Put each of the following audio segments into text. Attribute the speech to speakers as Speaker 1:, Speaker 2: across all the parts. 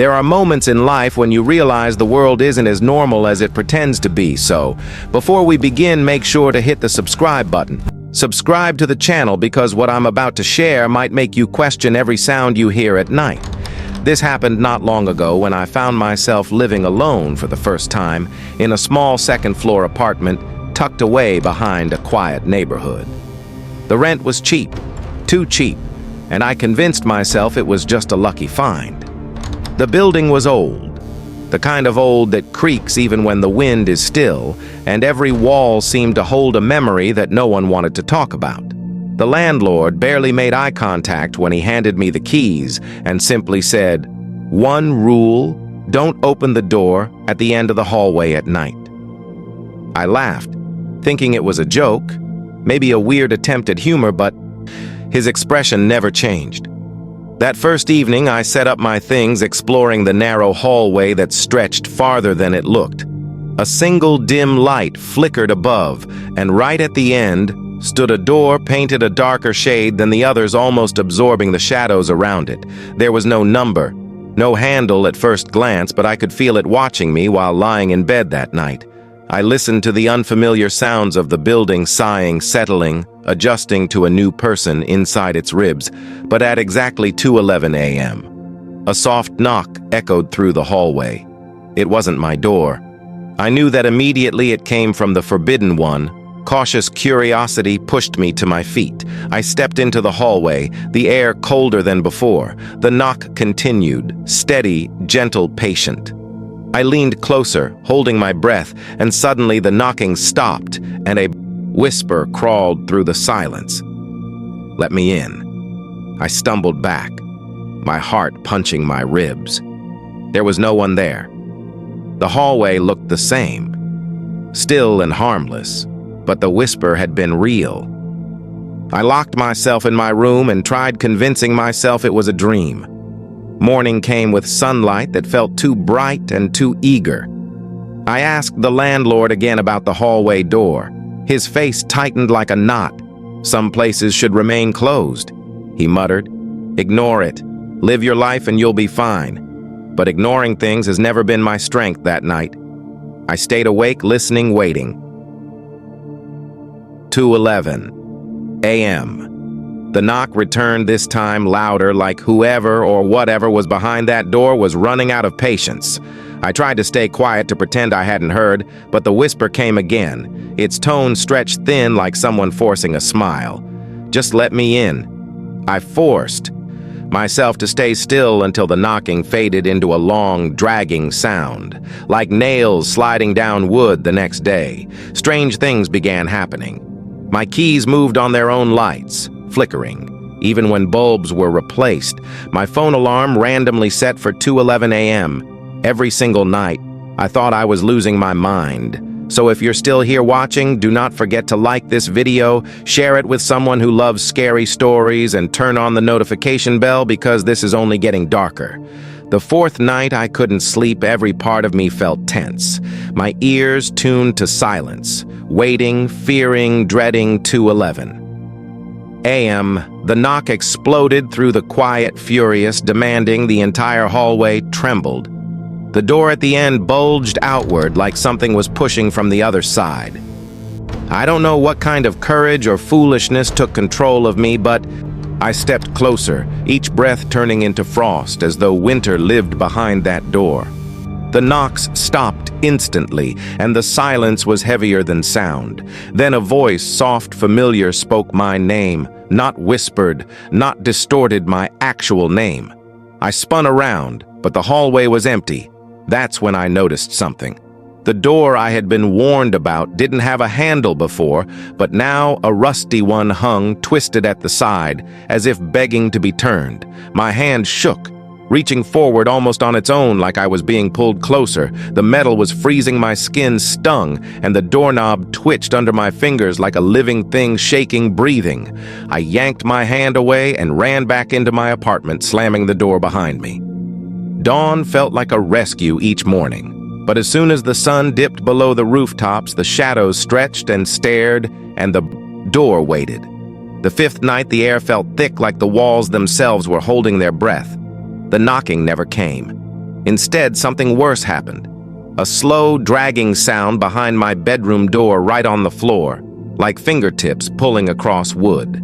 Speaker 1: There are moments in life when you realize the world isn't as normal as it pretends to be, so before we begin, make sure to hit the subscribe button. Subscribe to the channel because what I'm about to share might make you question every sound you hear at night. This happened not long ago when I found myself living alone for the first time in a small second-floor apartment tucked away behind a quiet neighborhood. The rent was cheap, too cheap, and I convinced myself it was just a lucky find. The building was old, the kind of old that creaks even when the wind is still, and every wall seemed to hold a memory that no one wanted to talk about. The landlord barely made eye contact when he handed me the keys and simply said, "One rule, don't open the door at the end of the hallway at night." I laughed, thinking it was a joke, maybe a weird attempt at humor, but his expression never changed. That first evening, I set up my things exploring the narrow hallway that stretched farther than it looked. A single dim light flickered above, and right at the end stood a door painted a darker shade than the others, almost absorbing the shadows around it. There was no number, no handle at first glance, but I could feel it watching me while lying in bed that night. I listened to the unfamiliar sounds of the building sighing, settling, adjusting to a new person inside its ribs, but at exactly 2:11 a.m., a soft knock echoed through the hallway. It wasn't my door. I knew that immediately. It came from the forbidden one. Cautious curiosity pushed me to my feet. I stepped into the hallway, the air colder than before. The knock continued, steady, gentle, patient. I leaned closer, holding my breath, and suddenly the knocking stopped, and a whisper crawled through the silence. "Let me in." I stumbled back, my heart punching my ribs. There was no one there. The hallway looked the same, still and harmless, but the whisper had been real. I locked myself in my room and tried convincing myself it was a dream. Morning came with sunlight that felt too bright and too eager. I asked the landlord again about the hallway door. His face tightened like a knot. "Some places should remain closed," he muttered. "Ignore it. Live your life and you'll be fine." But ignoring things has never been my strength that night. I stayed awake, listening, waiting. 2:11 a.m. The knock returned, this time louder, like whoever or whatever was behind that door was running out of patience. I tried to stay quiet to pretend I hadn't heard, but the whisper came again. Its tone stretched thin like someone forcing a smile. "Just let me in." I forced myself to stay still until the knocking faded into a long, dragging sound, like nails sliding down wood the next day. Strange things began happening. My keys moved on their own lights, flickering. Even when bulbs were replaced, my phone alarm randomly set for 2:11 a.m. Every single night, I thought I was losing my mind. So if you're still here watching, do not forget to like this video, share it with someone who loves scary stories, and turn on the notification bell because this is only getting darker. The fourth night I couldn't sleep. Every part of me felt tense. My ears tuned to silence, waiting, fearing, dreading 2:11 a.m. The knock exploded through the quiet, furious, demanding. The entire hallway trembled. The door at the end bulged outward like something was pushing from the other side. I don't know what kind of courage or foolishness took control of me, but I stepped closer, each breath turning into frost as though winter lived behind that door. The knocks stopped instantly, and the silence was heavier than sound. Then a voice, soft, familiar, spoke my name, not whispered, not distorted, my actual name. I spun around, but the hallway was empty. That's when I noticed something. The door I had been warned about didn't have a handle before, but now a rusty one hung, twisted at the side, as if begging to be turned. My hand shook, reaching forward almost on its own like I was being pulled closer. The metal was freezing, my skin stung, and the doorknob twitched under my fingers like a living thing shaking, breathing. I yanked my hand away and ran back into my apartment, slamming the door behind me. Dawn felt like a rescue each morning. But as soon as the sun dipped below the rooftops, the shadows stretched and stared, and the door waited. The fifth night, the air felt thick like the walls themselves were holding their breath. The knocking never came. Instead, something worse happened. A slow, dragging sound behind my bedroom door right on the floor, like fingertips pulling across wood.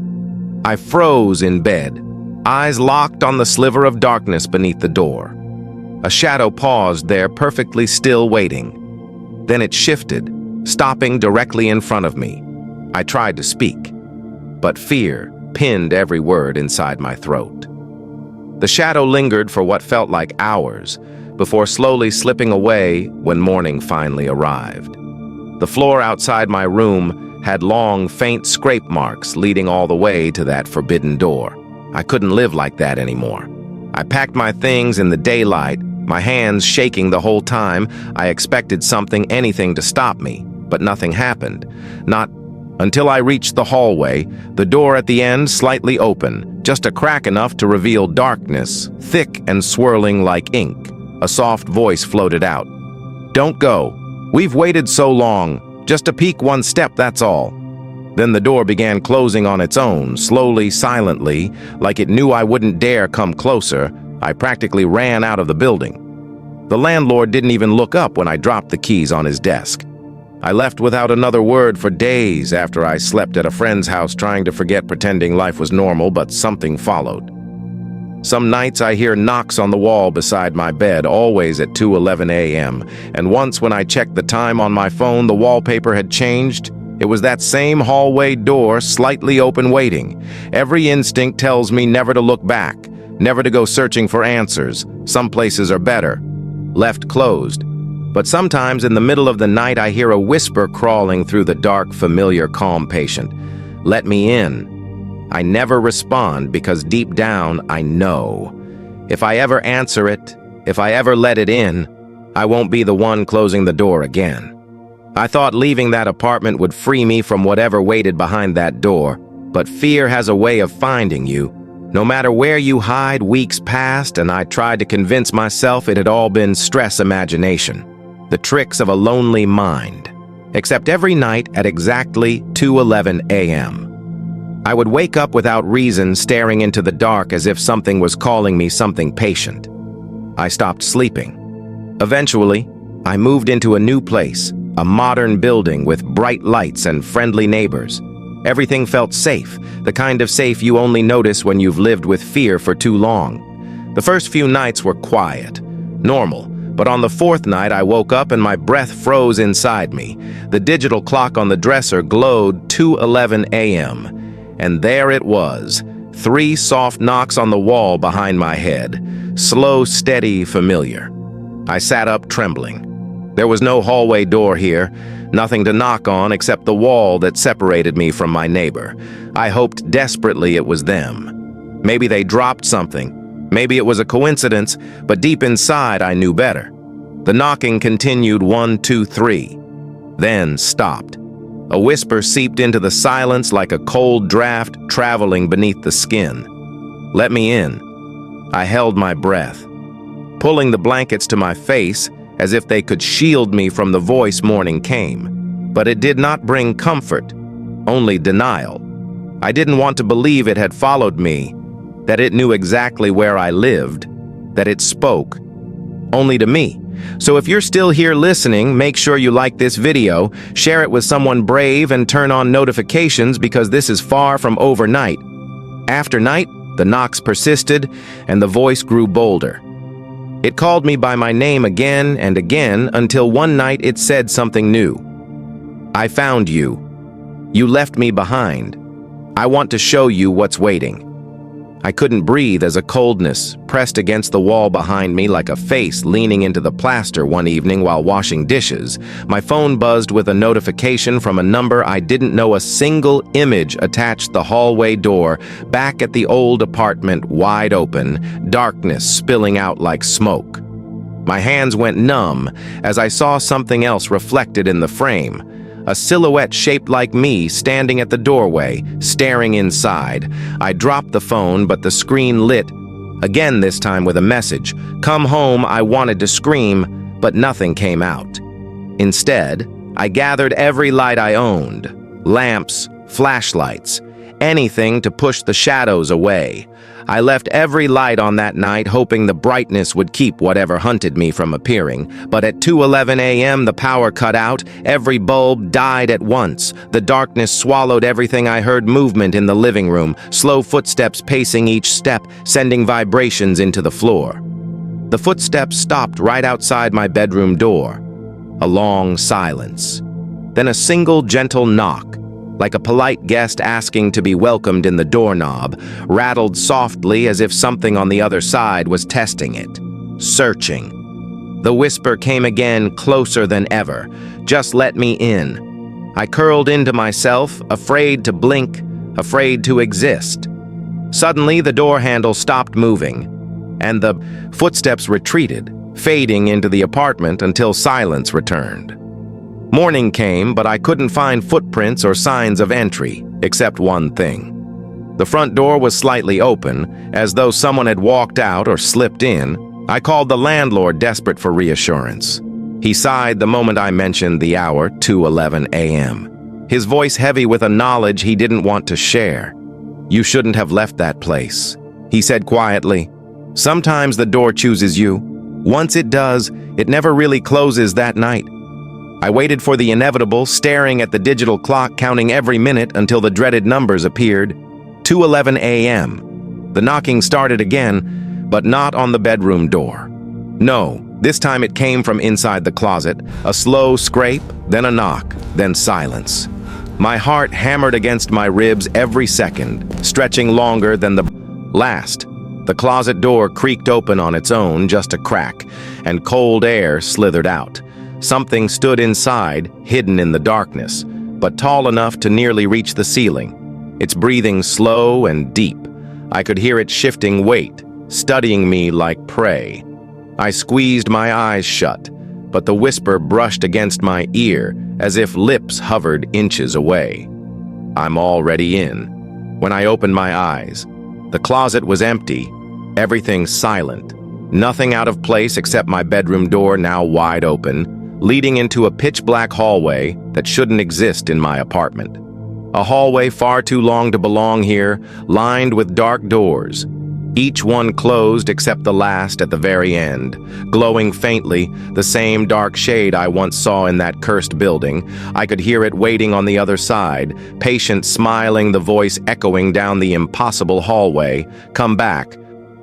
Speaker 1: I froze in bed, eyes locked on the sliver of darkness beneath the door. A shadow paused there, perfectly still, waiting. Then it shifted, stopping directly in front of me. I tried to speak, but fear pinned every word inside my throat. The shadow lingered for what felt like hours, before slowly slipping away when morning finally arrived. The floor outside my room had long, faint scrape marks leading all the way to that forbidden door. I couldn't live like that anymore. I packed my things in the daylight, my hands shaking the whole time. I expected something, anything to stop me, but nothing happened. Not until I reached the hallway, the door at the end slightly open, just a crack enough to reveal darkness, thick and swirling like ink. A soft voice floated out. "Don't go. We've waited so long. Just a peek one step, that's all." Then the door began closing on its own, slowly, silently, like it knew I wouldn't dare come closer. I practically ran out of the building. The landlord didn't even look up when I dropped the keys on his desk. I left without another word for days after I slept at a friend's house trying to forget, pretending life was normal, but something followed. Some nights I hear knocks on the wall beside my bed, always at 2:11 a.m., and once when I checked the time on my phone, the wallpaper had changed. It was that same hallway door, slightly open, waiting. Every instinct tells me never to look back, never to go searching for answers. Some places are better left closed. But sometimes in the middle of the night I hear a whisper crawling through the dark, familiar, calm, patient. "Let me in." I never respond because deep down I know. If I ever answer it, if I ever let it in, I won't be the one closing the door again. I thought leaving that apartment would free me from whatever waited behind that door, but fear has a way of finding you. No matter where you hide, weeks passed, and I tried to convince myself it had all been stress, imagination, the tricks of a lonely mind. Except every night at exactly 2:11 a.m. I would wake up without reason, staring into the dark as if something was calling me, something patient. I stopped sleeping. Eventually, I moved into a new place, a modern building with bright lights and friendly neighbors. Everything felt safe, the kind of safe you only notice when you've lived with fear for too long. The first few nights were quiet, normal, but on the fourth night I woke up and my breath froze inside me. The digital clock on the dresser glowed 2:11 a.m., and there it was, 3 soft knocks on the wall behind my head, slow, steady, familiar. I sat up, trembling. There was no hallway door here, nothing to knock on except the wall that separated me from my neighbor. I hoped desperately it was them. Maybe they dropped something. Maybe it was a coincidence, but deep inside I knew better. The knocking continued 1, 2, 3, then stopped. A whisper seeped into the silence like a cold draft traveling beneath the skin. "Let me in." I held my breath, pulling the blankets to my face as if they could shield me from the voice. Morning came, but it did not bring comfort, only denial. I didn't want to believe it had followed me, that it knew exactly where I lived, that it spoke only to me. So if you're still here listening, make sure you like this video, share it with someone brave, and turn on notifications because this is far from overnight. After night, the knocks persisted and the voice grew bolder. It called me by my name again and again until one night it said something new. "I found you. You left me behind. I want to show you what's waiting." I couldn't breathe as a coldness pressed against the wall behind me like a face leaning into the plaster one evening while washing dishes. My phone buzzed with a notification from a number I didn't know. A single image attached the hallway door, back at the old apartment, wide open, darkness spilling out like smoke. My hands went numb as I saw something else reflected in the frame. A silhouette shaped like me standing at the doorway, staring inside. I dropped the phone, but the screen lit, again this time with a message. "Come home." I wanted to scream, but nothing came out. Instead, I gathered every light I owned, lamps, flashlights, anything to push the shadows away. I left every light on that night, hoping the brightness would keep whatever hunted me from appearing. But at 2:11 a.m., the power cut out. Every bulb died at once. The darkness swallowed everything. I heard movement in the living room, slow footsteps pacing each step, sending vibrations into the floor. The footsteps stopped right outside my bedroom door. A long silence. Then a single gentle knock, like a polite guest asking to be welcomed in the doorknob, rattled softly as if something on the other side was testing it, searching. The whisper came again, closer than ever. "Just let me in." I curled into myself, afraid to blink, afraid to exist. Suddenly, the door handle stopped moving, and the footsteps retreated, fading into the apartment until silence returned. Morning came, but I couldn't find footprints or signs of entry, except one thing. The front door was slightly open, as though someone had walked out or slipped in. I called the landlord, desperate for reassurance. He sighed the moment I mentioned the hour, 2:11 a.m., his voice heavy with a knowledge he didn't want to share. "You shouldn't have left that place," he said quietly. "Sometimes the door chooses you. Once it does, it never really closes that night." I waited for the inevitable, staring at the digital clock, counting every minute until the dreaded numbers appeared. 2:11 a.m. The knocking started again, but not on the bedroom door. No, this time it came from inside the closet. A slow scrape, then a knock, then silence. My heart hammered against my ribs every second, stretching longer than the last. The closet door creaked open on its own, just a crack, and cold air slithered out. Something stood inside, hidden in the darkness, but tall enough to nearly reach the ceiling. Its breathing slow and deep. I could hear it shifting weight, studying me like prey. I squeezed my eyes shut, but the whisper brushed against my ear as if lips hovered inches away. "I'm already in." When I opened my eyes, the closet was empty, everything silent. Nothing out of place except my bedroom door, now wide open, leading into a pitch-black hallway that shouldn't exist in my apartment. A hallway far too long to belong here, lined with dark doors, each one closed except the last at the very end, glowing faintly, the same dark shade I once saw in that cursed building. I could hear it waiting on the other side, patient, smiling, the voice echoing down the impossible hallway. "Come back.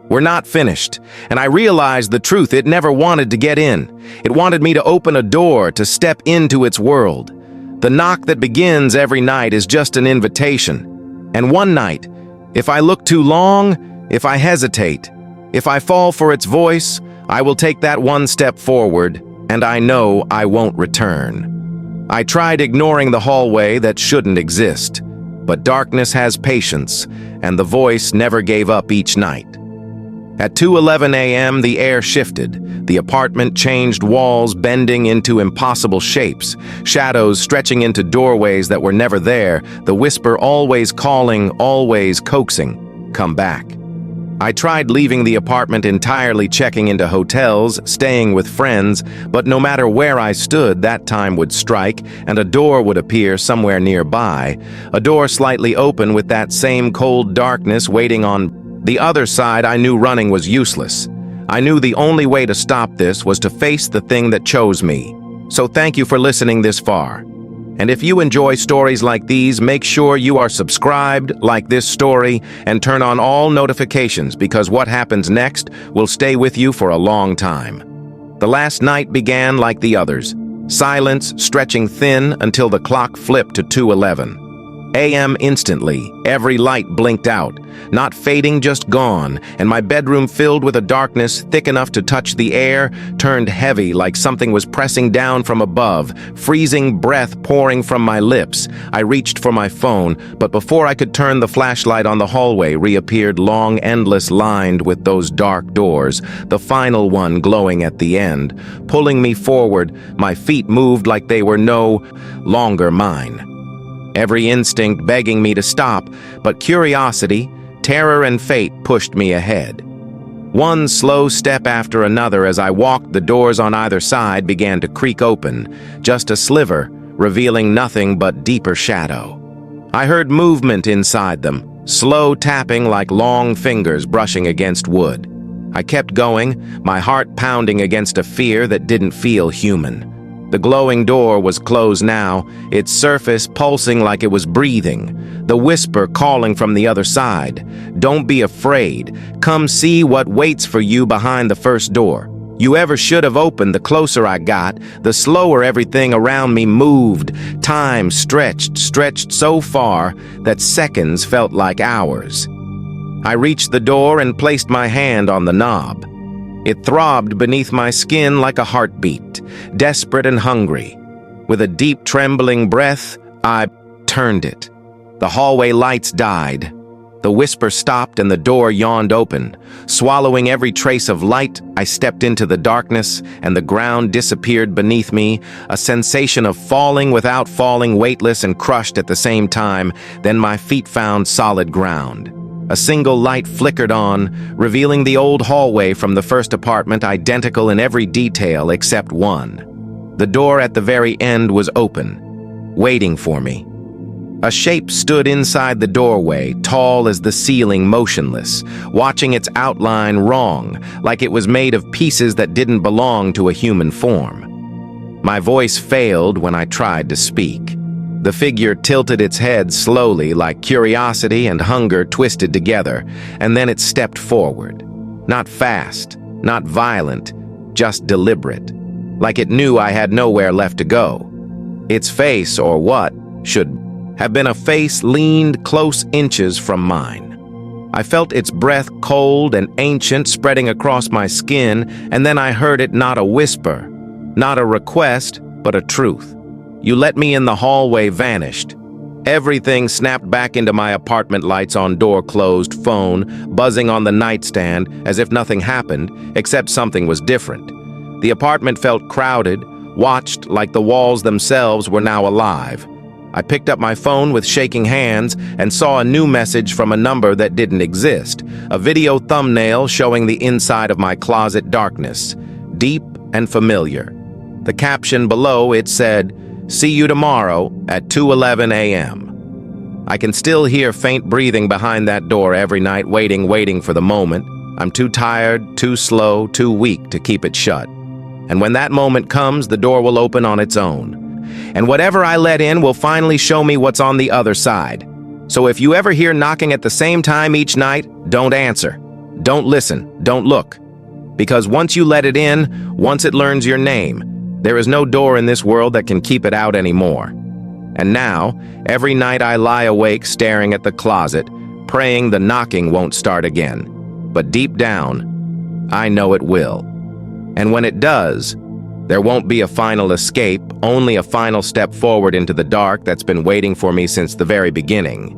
Speaker 1: We're not finished." And I realized the truth. It never wanted to get in. It wanted me to open a door, to step into its world. The knock that begins every night is just an invitation. And one night, if I look too long, if I hesitate, if I fall for its voice, I will take that one step forward, and I know I won't return. I tried ignoring the hallway that shouldn't exist, but darkness has patience, and the voice never gave up each night. At 2:11 a.m., the air shifted. The apartment changed, walls bending into impossible shapes, shadows stretching into doorways that were never there, the whisper always calling, always coaxing, "Come back." I tried leaving the apartment entirely, checking into hotels, staying with friends, but no matter where I stood, that time would strike, and a door would appear somewhere nearby, a door slightly open with that same cold darkness waiting on the other side. I knew running was useless. I knew the only way to stop this was to face the thing that chose me. So thank you for listening this far. And if you enjoy stories like these, make sure you are subscribed, like this story, and turn on all notifications, because what happens next will stay with you for a long time. The last night began like the others, silence stretching thin until the clock flipped to 2:11 a.m. Instantly, every light blinked out, not fading, just gone, and my bedroom, filled with a darkness thick enough to touch the air, turned heavy like something was pressing down from above, freezing breath pouring from my lips. I reached for my phone, but before I could turn the flashlight on, the hallway reappeared, long, endless, lined with those dark doors, the final one glowing at the end. Pulling me forward, my feet moved like they were no longer mine. Every instinct begging me to stop, but curiosity, terror, and fate pushed me ahead. One slow step after another as I walked, the doors on either side began to creak open, just a sliver, revealing nothing but deeper shadow. I heard movement inside them, slow tapping like long fingers brushing against wood. I kept going, my heart pounding against a fear that didn't feel human. The glowing door was closed now, its surface pulsing like it was breathing. The whisper calling from the other side. Don't be afraid. Come see what waits for you behind the first door. You ever should have opened. The closer I got, the slower everything around me moved. Time stretched so far that seconds felt like hours. I reached the door and placed my hand on the knob. It throbbed beneath my skin like a heartbeat, desperate and hungry. With a deep, trembling breath, I turned it. The hallway lights died. The whisper stopped and the door yawned open. Swallowing every trace of light, I stepped into the darkness and the ground disappeared beneath me, a sensation of falling without falling, weightless and crushed at the same time. Then my feet found solid ground. A single light flickered on, revealing the old hallway from the first apartment, identical in every detail except one. The door at the very end was open, waiting for me. A shape stood inside the doorway, tall as the ceiling, motionless, watching its outline wrong, like it was made of pieces that didn't belong to a human form. My voice failed when I tried to speak. The figure tilted its head slowly, like curiosity and hunger twisted together, and then it stepped forward. Not fast, not violent, just deliberate, like it knew I had nowhere left to go. Its face, or what should have been a face, leaned close inches from mine. I felt its breath, cold and ancient, spreading across my skin, and then I heard it, not a whisper, not a request, but a truth. You let me in. The hallway vanished. Everything snapped back into my apartment, lights on, door closed, phone buzzing on the nightstand, as if nothing happened, except something was different. The apartment felt crowded, watched like the walls themselves were now alive. I picked up my phone with shaking hands and saw a new message from a number that didn't exist, a video thumbnail showing the inside of my closet darkness, deep and familiar. The caption below it said, "See you tomorrow at 2:11 a.m. I can still hear faint breathing behind that door every night, waiting for the moment. I'm too tired, too slow, too weak to keep it shut. And when that moment comes, the door will open on its own. And whatever I let in will finally show me what's on the other side. So if you ever hear knocking at the same time each night, don't answer. Don't listen. Don't look. Because once you let it in, once it learns your name, there is no door in this world that can keep it out anymore. And now, every night I lie awake staring at the closet, praying the knocking won't start again. But deep down, I know it will. And when it does, there won't be a final escape, only a final step forward into the dark that's been waiting for me since the very beginning.